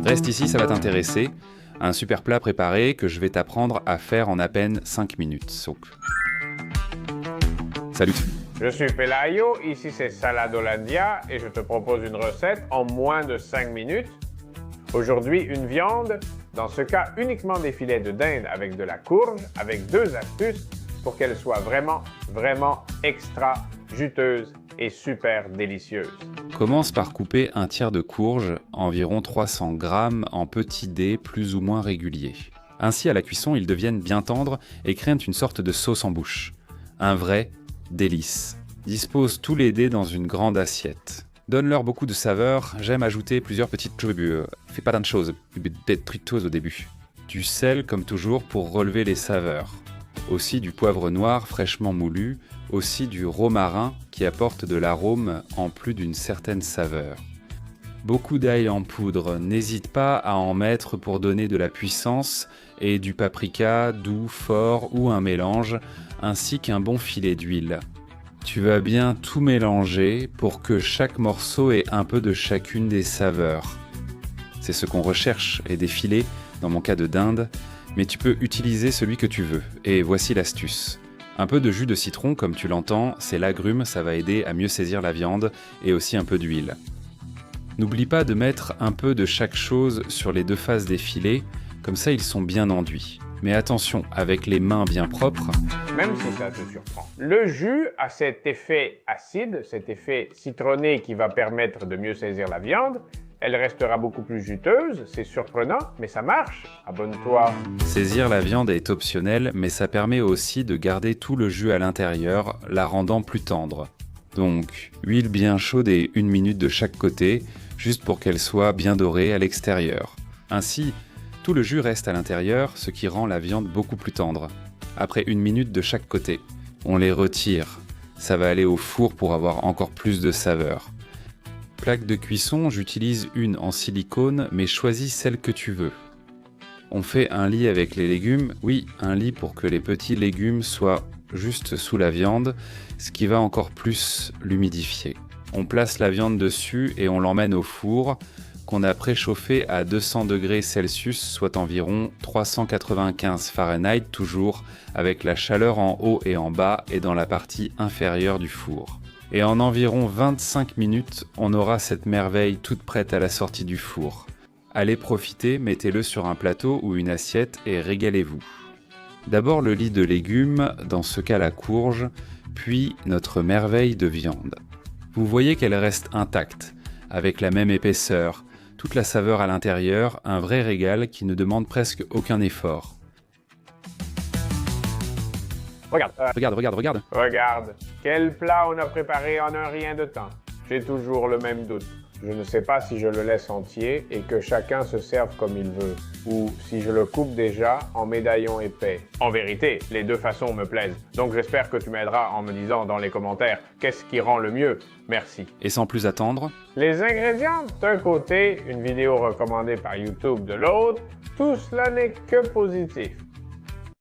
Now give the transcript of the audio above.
Reste ici, ça va t'intéresser. Un super plat préparé que je vais t'apprendre à faire en à peine 5 minutes. Donc... Salut! Je suis Pelayo, ici c'est Saladolandia et je te propose une recette en moins de 5 minutes. Aujourd'hui, une viande, dans ce cas uniquement des filets de dinde avec de la courge, avec 2 astuces pour qu'elle soit vraiment extra juteuse et super délicieuse. Commence par couper un tiers de courge, environ 300 grammes en petits dés plus ou moins réguliers. Ainsi, à la cuisson, ils deviennent bien tendres et créent une sorte de sauce en bouche. Un vrai délice. Dispose tous les dés dans une grande assiette. Donne-leur beaucoup de saveur, j'aime ajouter plusieurs petites choses. Fais pas tant de choses, des trucs au début. Du sel comme toujours pour relever les saveurs. Aussi du poivre noir fraîchement moulu, aussi du romarin qui apporte de l'arôme en plus d'une certaine saveur. Beaucoup d'ail en poudre, n'hésite pas à en mettre pour donner de la puissance, et du paprika doux, fort ou un mélange, ainsi qu'un bon filet d'huile. Tu vas bien tout mélanger pour que chaque morceau ait un peu de chacune des saveurs. C'est ce qu'on recherche, et des filets, dans mon cas de dinde, mais tu peux utiliser celui que tu veux. Et voici l'astuce. Un peu de jus de citron, comme tu l'entends, c'est l'agrume, ça va aider à mieux saisir la viande, et aussi un peu d'huile. N'oublie pas de mettre un peu de chaque chose sur les 2 faces des filets, comme ça ils sont bien enduits. Mais attention, avec les mains bien propres... Même si ça te surprend. Le jus a cet effet acide, cet effet citronné qui va permettre de mieux saisir la viande. Elle restera beaucoup plus juteuse, c'est surprenant, mais ça marche. Abonne-toi. Saisir la viande est optionnel, mais ça permet aussi de garder tout le jus à l'intérieur, la rendant plus tendre. Donc, huile bien chaude et 1 minute de chaque côté, juste pour qu'elle soit bien dorée à l'extérieur. Ainsi, tout le jus reste à l'intérieur, ce qui rend la viande beaucoup plus tendre. Après 1 minute de chaque côté, on les retire. Ça va aller au four pour avoir encore plus de saveur. Plaque de cuisson, j'utilise une en silicone, mais choisis celle que tu veux. On fait un lit avec les légumes, oui, un lit pour que les petits légumes soient juste sous la viande, ce qui va encore plus l'humidifier. On place la viande dessus et on l'emmène au four, qu'on a préchauffé à 200 degrés Celsius, soit environ 395 Fahrenheit, toujours avec la chaleur en haut et en bas et dans la partie inférieure du four. Et en environ 25 minutes, on aura cette merveille toute prête à la sortie du four. Allez profiter, mettez-le sur un plateau ou une assiette et régalez-vous. D'abord le lit de légumes, dans ce cas la courge, puis notre merveille de viande. Vous voyez qu'elle reste intacte, avec la même épaisseur, toute la saveur à l'intérieur, un vrai régal qui ne demande presque aucun effort. Regarde. Regarde. Regarde. Quel plat on a préparé en un rien de temps. J'ai toujours le même doute. Je ne sais pas si je le laisse entier et que chacun se serve comme il veut, ou si je le coupe déjà en médaillons épais. En vérité, les 2 façons me plaisent, donc j'espère que tu m'aideras en me disant dans les commentaires qu'est-ce qui rend le mieux. Merci. Et sans plus attendre, les ingrédients d'un côté, une vidéo recommandée par YouTube de l'autre, tout cela n'est que positif.